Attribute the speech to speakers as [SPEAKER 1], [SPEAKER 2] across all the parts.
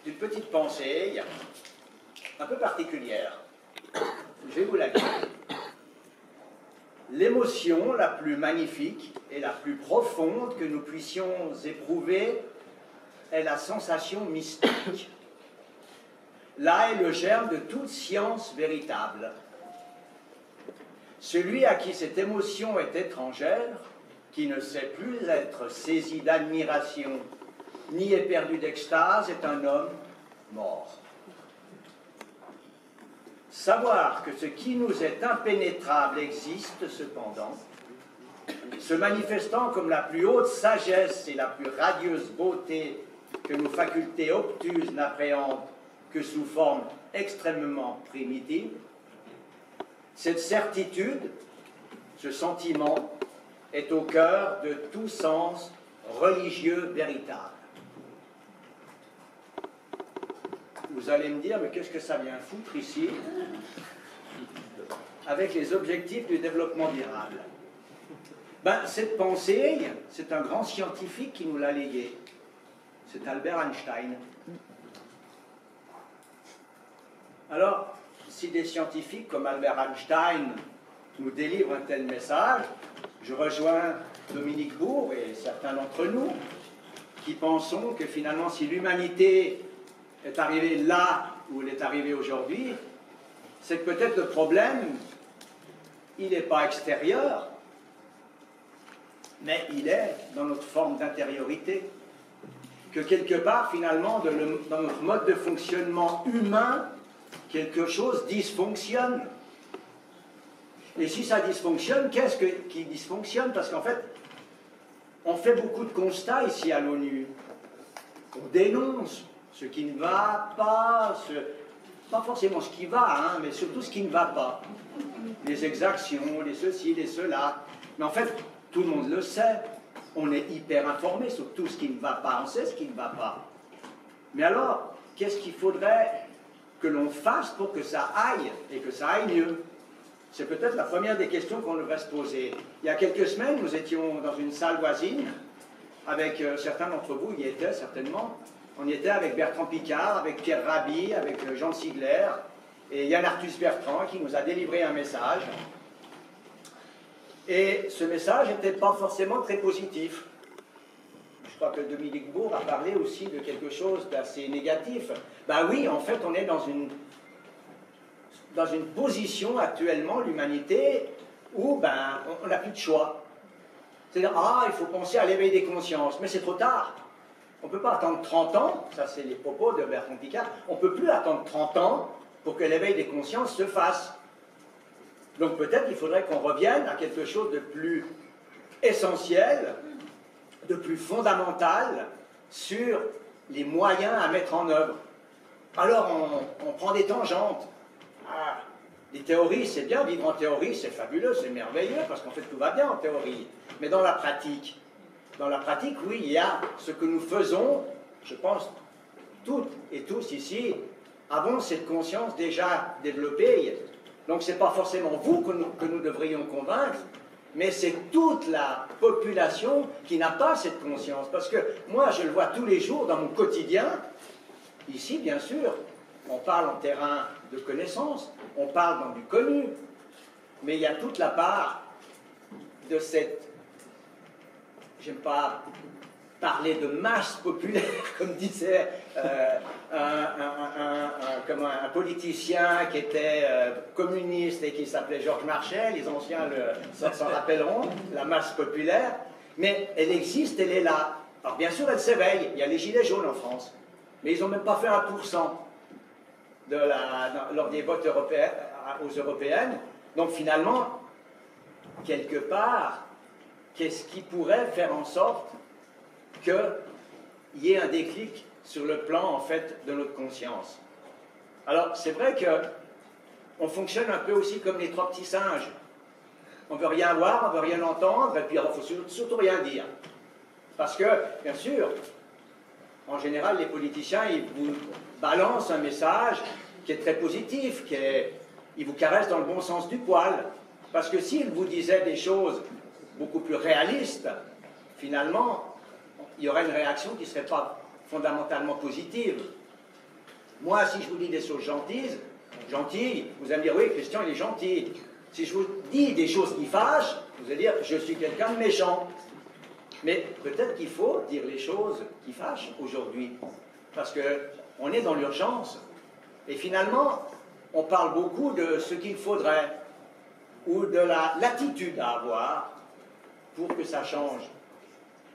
[SPEAKER 1] une petite pensée un peu particulière. Je vais vous la dire. L'émotion la plus magnifique et la plus profonde que nous puissions éprouver est la sensation mystique. Là est le germe de toute science véritable. Celui à qui cette émotion est étrangère, qui ne sait plus être saisi d'admiration, ni éperdu d'extase, est un homme mort. Savoir que ce qui nous est impénétrable existe cependant, se manifestant comme la plus haute sagesse et la plus radieuse beauté que nos facultés obtuses n'appréhendent que sous forme extrêmement primitive, cette certitude, ce sentiment, est au cœur de tout sens religieux véritable. Vous allez me dire, mais qu'est-ce que ça vient foutre ici avec les objectifs du développement durable? Ben, cette pensée, c'est un grand scientifique qui nous l'a léguée. C'est Albert Einstein. Alors, si des scientifiques comme Albert Einstein nous délivrent un tel message, je rejoins Dominique Bourg et certains d'entre nous qui pensons que finalement, si l'humanité est arrivée là où elle est arrivée aujourd'hui, c'est que peut-être le problème, il n'est pas extérieur, mais il est dans notre forme d'intériorité. Que quelque part, finalement, dans notre mode de fonctionnement humain, quelque chose dysfonctionne. Et si ça dysfonctionne, qu'est-ce qui dysfonctionne? Parce qu'en fait, on fait beaucoup de constats ici à l'ONU. On dénonce ce qui ne va pas, pas forcément ce qui va, hein, mais surtout ce qui ne va pas. Les exactions, les ceci, les cela. Mais en fait, tout le monde le sait. On est hyper informé sur tout ce qui ne va pas. On sait ce qui ne va pas. Mais alors, qu'est-ce qu'il faudrait que l'on fasse pour que ça aille et que ça aille mieux? C'est peut-être la première des questions qu'on devrait se poser. Il y a quelques semaines, nous étions dans une salle voisine, avec certains d'entre vous y étaient certainement. On y était avec Bertrand Piccard, avec Pierre Rabhi, avec Jean Sigler, et Yann Arthus Bertrand qui nous a délivré un message. Et ce message n'était pas forcément très positif. Je crois que Dominique Bourg a parlé aussi de quelque chose d'assez négatif. Ben oui, en fait, on est dans une position actuellement, l'humanité, où ben, on n'a plus de choix. C'est-à-dire, il faut penser à l'éveil des consciences, mais c'est trop tard. On ne peut pas attendre 30 ans, ça c'est les propos de Bertrand Piccard, on ne peut plus attendre 30 ans pour que l'éveil des consciences se fasse. Donc peut-être qu'il faudrait qu'on revienne à quelque chose de plus essentiel, de plus fondamental sur les moyens à mettre en œuvre. Alors on prend des tangentes. Les théories, c'est bien, vivre en théorie, c'est fabuleux, c'est merveilleux, parce qu'en fait tout va bien en théorie. Mais dans la pratique, oui, il y a ce que nous faisons, je pense, toutes et tous ici, avons cette conscience déjà développée. Donc ce n'est pas forcément vous que nous devrions convaincre, mais c'est toute la population qui n'a pas cette conscience. Parce que moi, je le vois tous les jours dans mon quotidien, ici bien sûr, on parle en terrain de connaissance, on parle dans du connu, mais il y a toute la part de cette... J'aime pas parler de masse populaire, comme disait un politicien qui était communiste et qui s'appelait Georges Marchais, les anciens s'en rappelleront, la masse populaire, mais elle existe, elle est là. Alors bien sûr, elle s'éveille, il y a les gilets jaunes en France, mais ils n'ont même pas fait 1% lors des votes européens, aux européennes. Donc finalement, quelque part, qu'est-ce qui pourrait faire en sorte qu'il y ait un déclic sur le plan, en fait, de notre conscience? Alors, c'est vrai qu'on fonctionne un peu aussi comme les trois petits singes. On ne veut rien voir, on ne veut rien entendre, et puis il ne faut surtout rien dire. Parce que, bien sûr, en général, les politiciens, ils vous balancent un message qui est très positif, ils vous caressent dans le bon sens du poil. Parce que s'ils vous disaient des choses beaucoup plus réalistes, finalement, il y aurait une réaction qui ne serait pas fondamentalement positive. Moi, si je vous dis des choses gentilles, vous allez me dire, oui, Christian, il est gentil. Si je vous dis des choses qui fâchent, vous allez dire, je suis quelqu'un de méchant. Mais peut-être qu'il faut dire les choses qui fâchent aujourd'hui, parce qu'on est dans l'urgence. Et finalement, on parle beaucoup de ce qu'il faudrait, ou de l'attitude à avoir pour que ça change.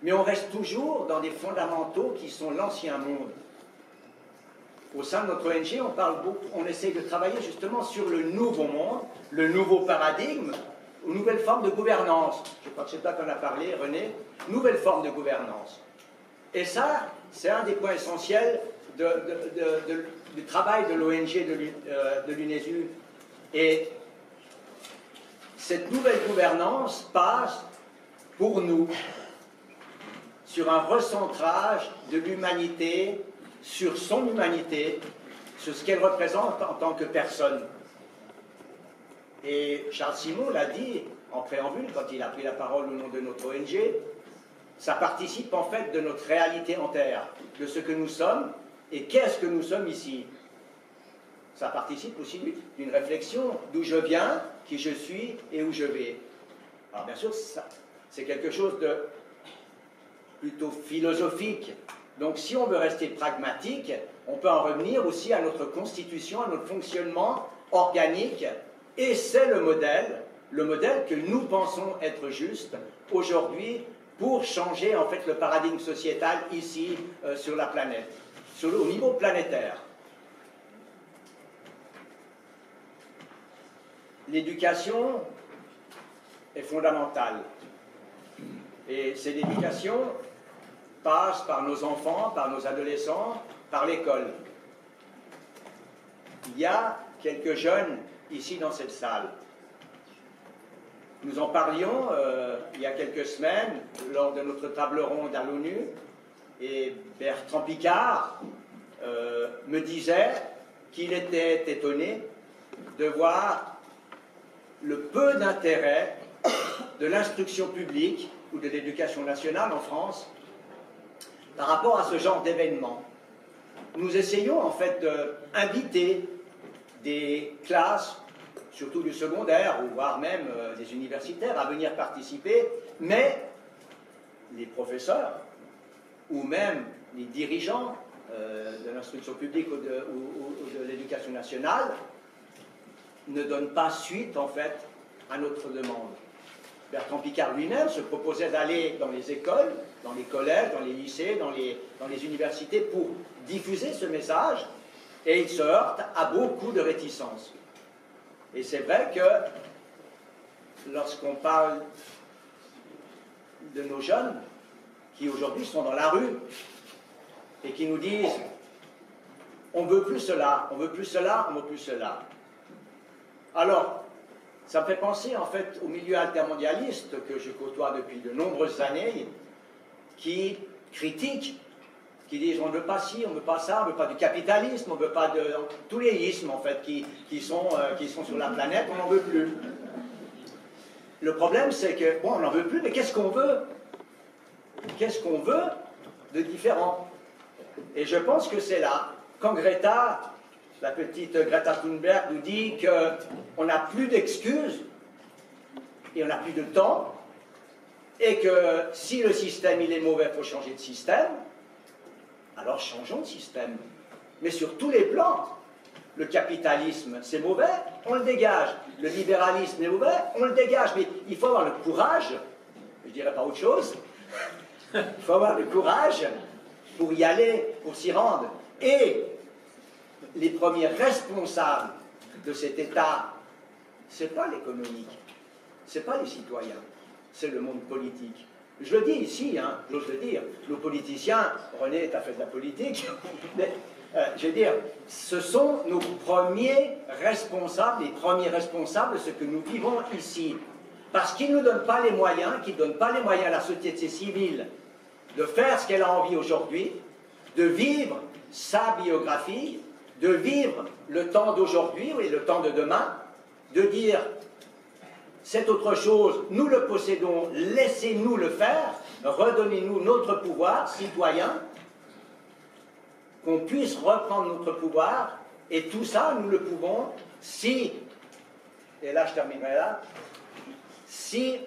[SPEAKER 1] Mais on reste toujours dans des fondamentaux qui sont l'ancien monde. Au sein de notre ONG, on parle beaucoup, on essaie de travailler justement sur le nouveau monde, le nouveau paradigme, une nouvelle forme de gouvernance. Je crois que c'est ça qu'on a parlé, René, nouvelle forme de gouvernance. Et ça, c'est un des points essentiels du travail de l'ONG de l'UNESU. Et cette nouvelle gouvernance passe, pour nous, sur un recentrage de l'humanité, sur son humanité, sur ce qu'elle représente en tant que personne. Et Charles Simon l'a dit en préambule, quand il a pris la parole au nom de notre ONG, ça participe en fait de notre réalité en terre, de ce que nous sommes et qu'est-ce que nous sommes ici. Ça participe aussi d'une réflexion d'où je viens, qui je suis et où je vais. Alors bien sûr, c'est quelque chose de plutôt philosophique. Donc si on veut rester pragmatique, on peut en revenir aussi à notre constitution, à notre fonctionnement organique, et c'est le modèle que nous pensons être juste aujourd'hui pour changer en fait le paradigme sociétal ici sur la planète, au niveau planétaire. L'éducation est fondamentale. Et cette éducation passe par nos enfants, par nos adolescents, par l'école. Il y a quelques jeunes ici dans cette salle. Nous en parlions il y a quelques semaines lors de notre table ronde à l'ONU, et Bertrand Piccard me disait qu'il était étonné de voir le peu d'intérêt de l'instruction publique ou de l'éducation nationale en France par rapport à ce genre d'événement. Nous essayons en fait d'inviter des classes, surtout du secondaire, ou voire même des universitaires, à venir participer, mais les professeurs, ou même les dirigeants de l'instruction publique ou de l'éducation nationale, ne donnent pas suite en fait à notre demande. Bertrand Piccard lui-même se proposait d'aller dans les écoles, dans les collèges, dans les lycées, dans les universités pour diffuser ce message, et il se heurte à beaucoup de réticences. Et c'est vrai que lorsqu'on parle de nos jeunes qui aujourd'hui sont dans la rue et qui nous disent on veut plus cela, on veut plus cela, on veut plus cela. Alors, ça me fait penser en fait au milieu altermondialiste que je côtoie depuis de nombreuses années, qui critiquent, qui disent on ne veut pas ci, on ne veut pas ça, on ne veut pas du capitalisme, on ne veut pas de tous les ismes en fait qui sont sur la planète, on n'en veut plus. Le problème c'est que, bon, on n'en veut plus, mais qu'est-ce qu'on veut? Qu'est-ce qu'on veut de différent? Et je pense que c'est là, quand Greta, la petite Greta Thunberg, nous dit qu'on n'a plus d'excuses et on n'a plus de temps, et que si le système il est mauvais, il faut changer de système, alors changeons de système. Mais sur tous les plans. Le capitalisme, c'est mauvais, on le dégage. Le libéralisme est mauvais, on le dégage. Mais il faut avoir le courage, je ne dirais pas autre chose, il faut avoir le courage pour y aller, pour s'y rendre. Et les premiers responsables de cet État, ce n'est pas l'économique, ce n'est pas les citoyens, c'est le monde politique. Je le dis ici, hein, j'ose le dire, nos politiciens, René est à fait de la politique, mais je veux dire, ce sont nos premiers responsables, les premiers responsables de ce que nous vivons ici. Parce qu'ils ne nous donnent pas les moyens, qu'ils ne donnent pas les moyens à la société civile de faire ce qu'elle a envie aujourd'hui, de vivre sa biographie, de vivre le temps d'aujourd'hui et le temps de demain, de dire c'est autre chose, nous le possédons, laissez-nous. laissez-nous le faire, redonnez-nous notre pouvoir citoyen. Et c'est vrai que qu'on puisse reprendre notre pouvoir, et tout ça, nous le pouvons si, et là je terminerai là, si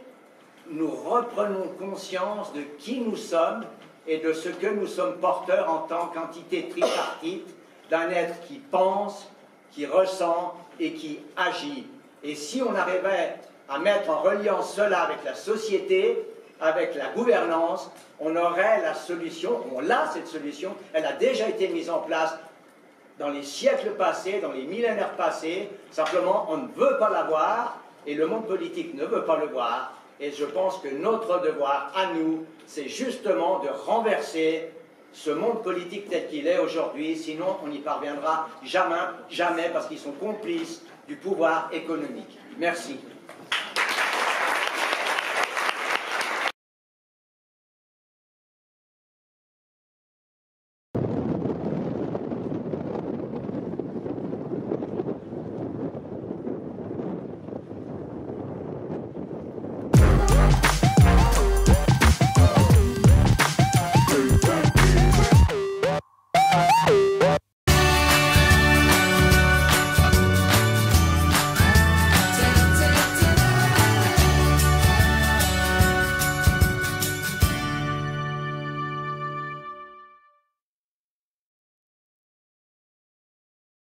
[SPEAKER 1] nous reprenons conscience de qui nous sommes et de ce que nous sommes porteurs en tant qu'entité tripartite, d'un être qui pense, qui ressent et qui agit. Et si on arrivait à mettre en reliance cela avec la société, avec la gouvernance, on aurait la solution, on a cette solution, elle a déjà été mise en place dans les siècles passés, dans les millénaires passés, simplement on ne veut pas la voir, et le monde politique ne veut pas le voir, et je pense que notre devoir à nous, c'est justement de renverser ce monde politique tel qu'il est aujourd'hui, sinon on n'y parviendra jamais, jamais, parce qu'ils sont complices du pouvoir économique. Merci.